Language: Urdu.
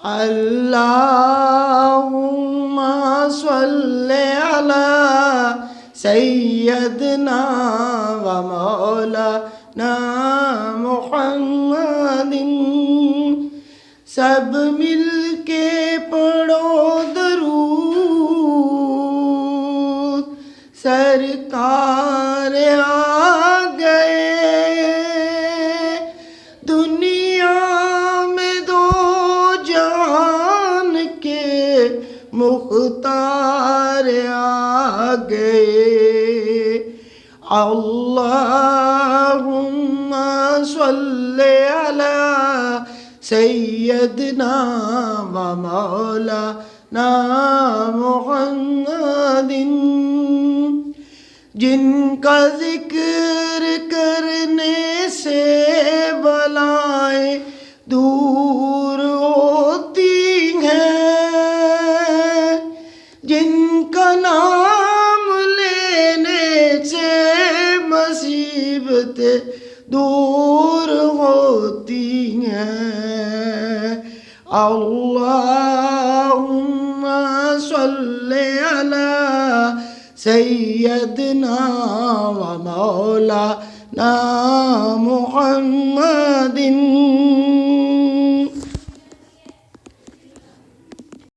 اللہم صلی علی سیدنا و مولانا محمد. سب مل کے پڑھو درود، سرکار آ گئے. دنیا میں دو جہان کے مختار آ گئے. اللہم صلی علی سیدنا و مولانا محمد. جن کا ذکر کرنے سے بلائیں دور ہوتی ہیں، جن کا نام لینے سے مصیبتیں دور ہوتی ہیں. اللہم صلی علی سیدنا و مولانا محمد.